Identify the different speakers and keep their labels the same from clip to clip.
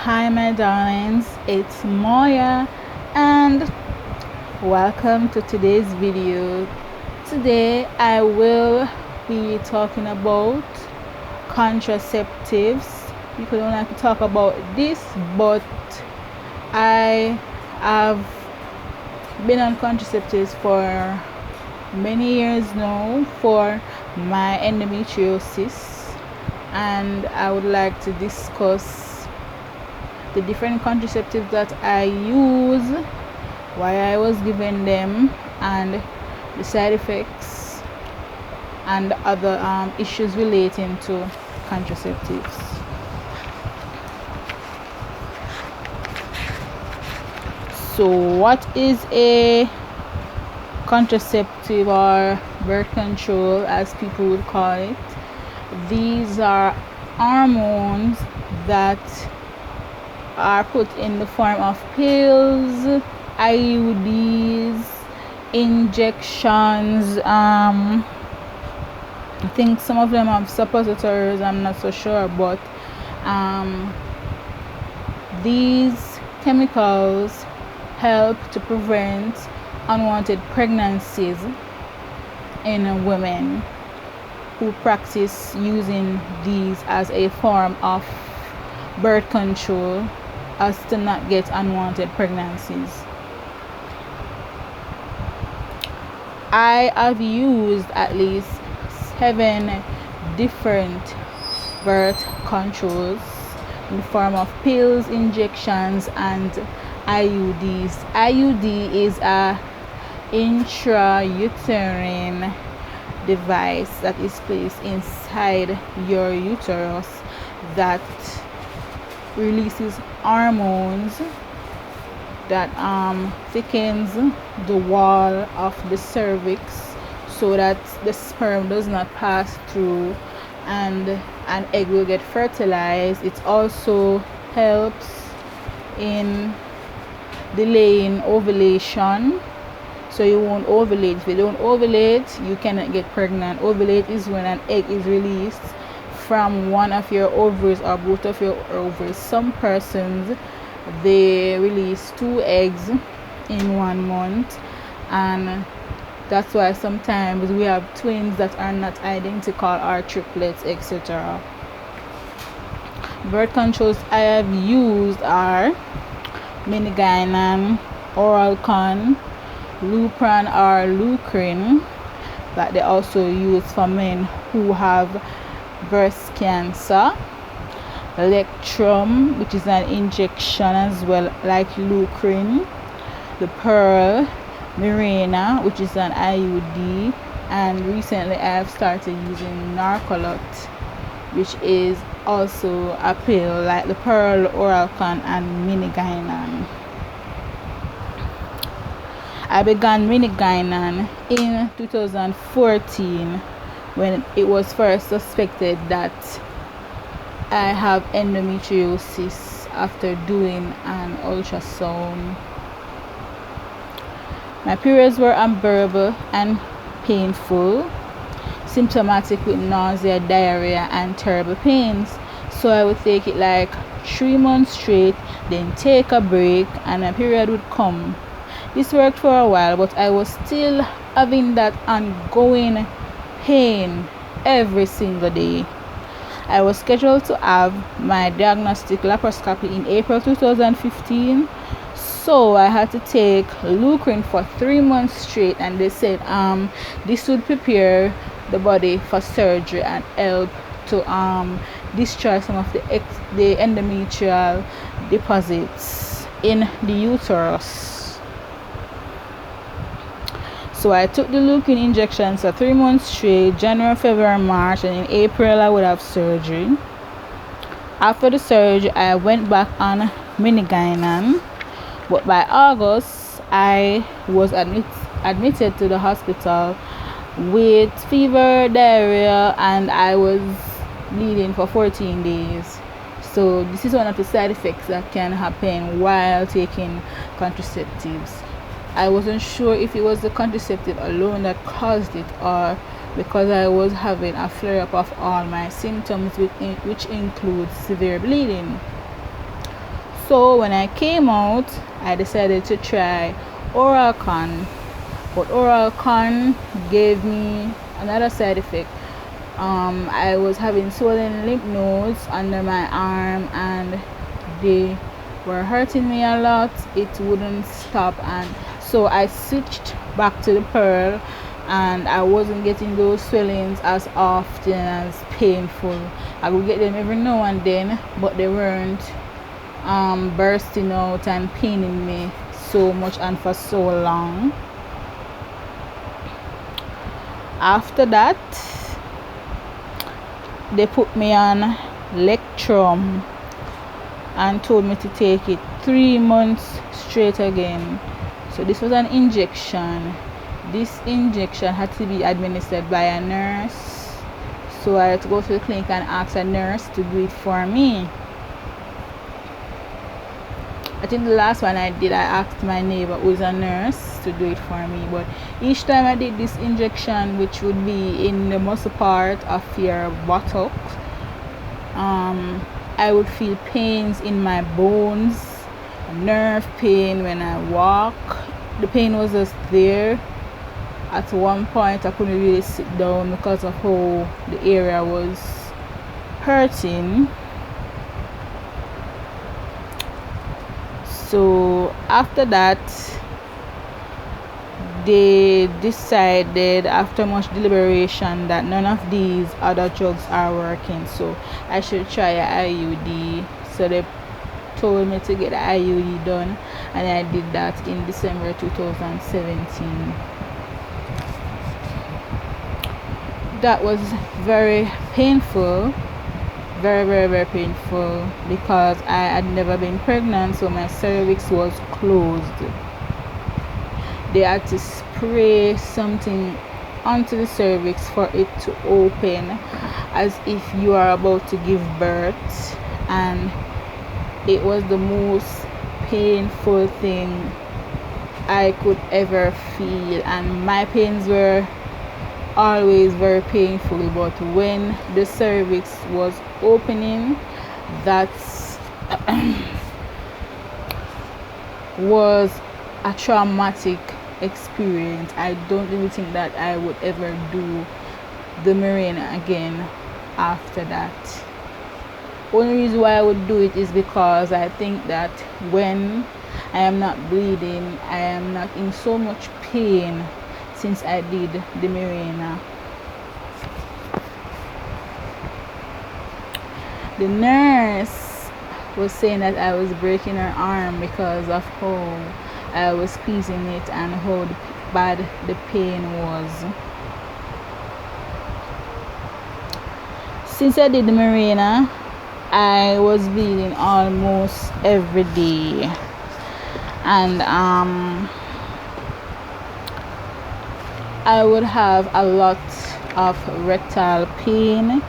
Speaker 1: Hi, my darlings, it's Moya, and welcome to today's video. Today, I will be talking about contraceptives. People don't like to talk about this, but I have been on contraceptives for many years now for my endometriosis, and I would like to discuss the different contraceptives that I use, why I was given them, and the side effects and other issues relating to contraceptives. So what is a contraceptive, or birth control as people would call it? These are hormones that are put in the form of pills, IUDs, injections. I think some of them have suppositories, I'm not so sure, but these chemicals help to prevent unwanted pregnancies in women who practice using these as a form of birth control, as to not get unwanted pregnancies. I have used at least 7 different birth controls in the form of pills, injections, and IUDs. IUD is a intrauterine device that is placed inside your uterus that releases hormones that thickens the wall of the cervix so that the sperm does not pass through and an egg will get fertilized. It also helps in delaying ovulation, so you won't ovulate. If you don't ovulate, you cannot get pregnant. Ovulate is when an egg is released from one of your ovaries or both of your ovaries. Some persons, they release 2 eggs in 1 month, and that's why sometimes we have twins that are not identical, or triplets, etc. Birth controls I have used are minigynan, oralcon, lupron or lucrin, that they also use for men who have breast cancer, Electrum, which is an injection as well, like lucrin, the Pearl, Mirena, which is an IUD, and recently I have started using Narcolot, which is also a pill like the Pearl, Oralcon, and minigynan. I began minigynan in 2014 when it was first suspected that I have endometriosis after doing an ultrasound. My periods were unbearable and painful, symptomatic with nausea, diarrhea, and terrible pains. So I would take it like 3 months straight, then take a break, and my period would come. This worked for a while, but I was still having that ongoing pain every single day. I was scheduled to have my diagnostic laparoscopy in April 2015, so I had to take lucrin for 3 months straight, and they said this would prepare the body for surgery and help to destroy some of the endometrial deposits in the uterus. So I took the lucrin injections for 3 months straight, January, February, March, and in April I would have surgery. After the surgery, I went back on minigynan, but by August I was admitted to the hospital with fever, diarrhea, and I was bleeding for 14 days. So this is one of the side effects that can happen while taking contraceptives. I wasn't sure if it was the contraceptive alone that caused it, or because I was having a flare-up of all my symptoms, which includes severe bleeding. So when I came out, I decided to try Oralcon, but Oralcon gave me another side effect. I was having swollen lymph nodes under my arm, and they were hurting me a lot. It wouldn't stop, and so I switched back to the Pearl, and I wasn't getting those swellings as often, as painful. I would get them every now and then, but they weren't bursting out and paining me so much and for so long. After that, they put me on Lectrum and told me to take it 3 months straight again. So this was an injection. This injection had to be administered by a nurse, so I had to go to the clinic and ask a nurse to do it for me. I think the last one I did, I asked my neighbor who is a nurse to do it for me. But each time I did this injection, which would be in the muscle part of your buttock, I would feel pains in my bones, nerve pain when I walk. The pain was just there. At one point I couldn't really sit down because of how the area was hurting. So after that, they decided after much deliberation that none of these other drugs are working, so I should try a IUD. So they told me to get the IUD done, and I did that in December 2017. That was very painful, very painful, because I had never been pregnant, so my cervix was closed. They had to spray something onto the cervix for it to open, as if you are about to give birth, and it was the most painful thing I could ever feel. And my pains were always very painful, but when the cervix was opening, that was a traumatic experience. I don't really think that I would ever do the Mirena again after that. Only reason why I would do it is because I think that when I am not bleeding, I am not in so much pain since I did the Mirena. The nurse was saying that I was breaking her arm because of how I was squeezing it and how bad the pain was. Since I did the Mirena, I was bleeding almost every day, and I would have a lot of rectal pain,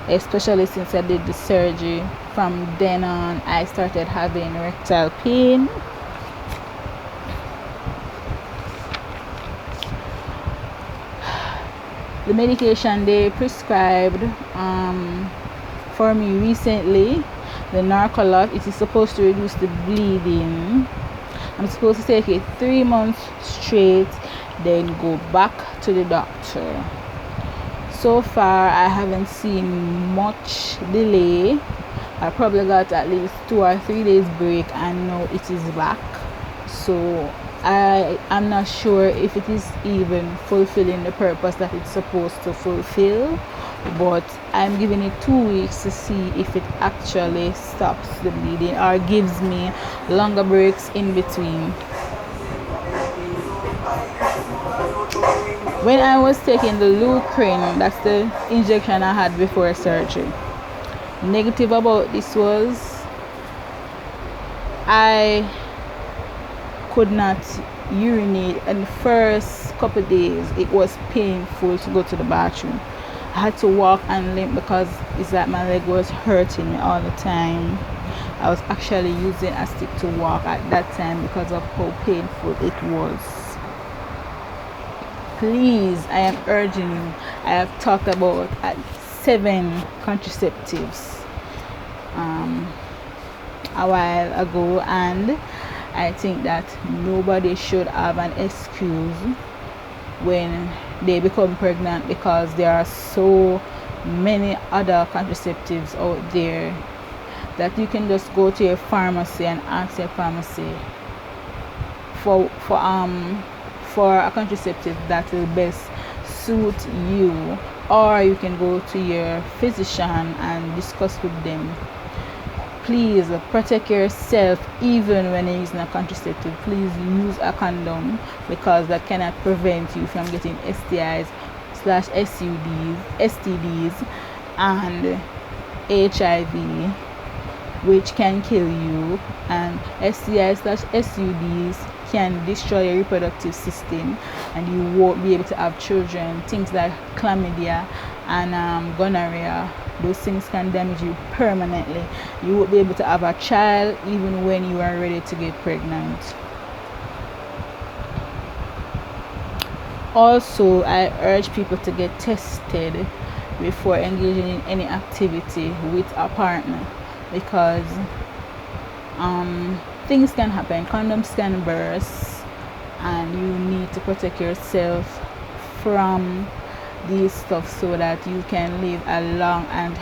Speaker 1: especially since I did the surgery. From then on, I started having rectal pain. The medication they prescribed for me recently, the Narcolot, it is supposed to reduce the bleeding. I'm supposed to take it 3 months straight, then go back to the doctor. So far I haven't seen much delay. I probably got at least 2 or 3 days break, and now it is back. So I am not sure if it is even fulfilling the purpose that it's supposed to fulfill, but I'm giving it 2 weeks to see if it actually stops the bleeding or gives me longer breaks in between. When I was taking the Leucrin, that's the injection I had before surgery, negative about this was I could not urinate. In the first couple of days, it was painful to go to the bathroom. I had to walk and limp because it's like my leg was hurting me all the time. I was actually using a stick to walk at that time because of how painful it was. Please, I am urging you. I have talked about 7 contraceptives. a while ago, and I think that nobody should have an excuse when they become pregnant, because there are so many other contraceptives out there that you can just go to your pharmacy and ask your pharmacy for a contraceptive that will best suit you, or you can go to your physician and discuss with them. Please protect yourself. Even when you're using a contraceptive, please use a condom, because that cannot prevent you from getting STDs and HIV, which can kill you. And STIs/SUDs can destroy your reproductive system, and you won't be able to have children. Things like chlamydia and gonorrhea, those things can damage you permanently. You won't be able to have a child even when you are ready to get pregnant. Also, I urge people to get tested before engaging in any activity with a partner, because things can happen, condoms can burst, and you need to protect yourself from these stuff so that you can live a long and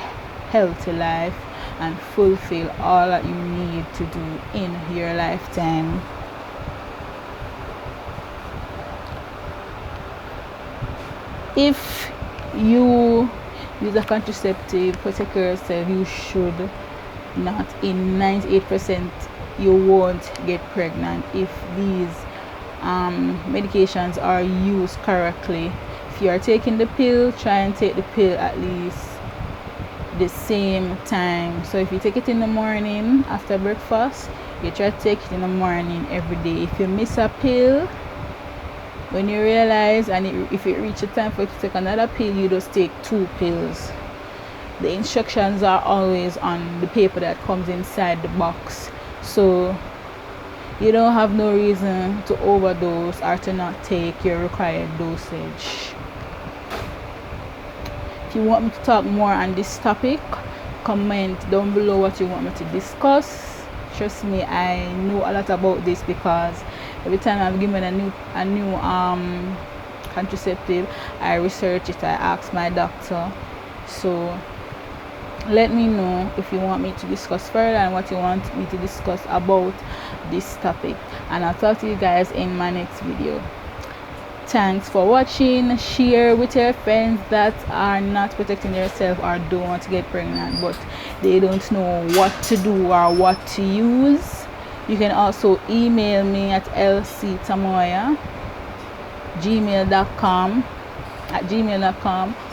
Speaker 1: healthy life and fulfill all that you need to do in your lifetime. If you use a contraceptive, protect yourself. You should not. In 98%, you won't get pregnant if these medications are used correctly. If you are taking the pill, try and take the pill at least the same time. So if you take it in the morning after breakfast, you try to take it in the morning every day. If you miss a pill, when you realize, and if it reaches time for you to take another pill, you just take 2 pills. The instructions are always on the paper that comes inside the box, so you don't have no reason to overdose or to not take your required dosage. If you want me to talk more on this topic, comment down below what you want me to discuss. Trust me, I know a lot about this, because every time I've given a new contraceptive, I research it, I ask my doctor. So let me know if you want me to discuss further and what you want me to discuss about this topic, and I'll talk to you guys in my next video. Thanks for watching. Share with your friends that are not protecting themselves or don't want to get pregnant, but they don't know what to do or what to use. You can also email me at ltamoya gmail.com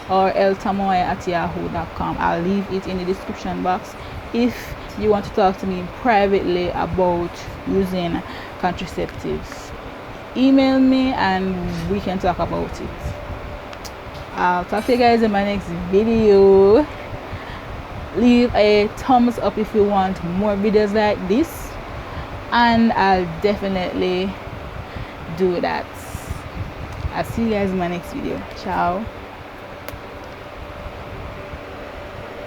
Speaker 1: or ltamoya@yahoo.com. I'll leave it in the description box if you want to talk to me privately about using contraceptives. Email me and we can talk about it. I'll talk to you guys in my next video. Leave a thumbs up if you want more videos like this, and I'll definitely do that. I'll see you guys in my next video. Ciao.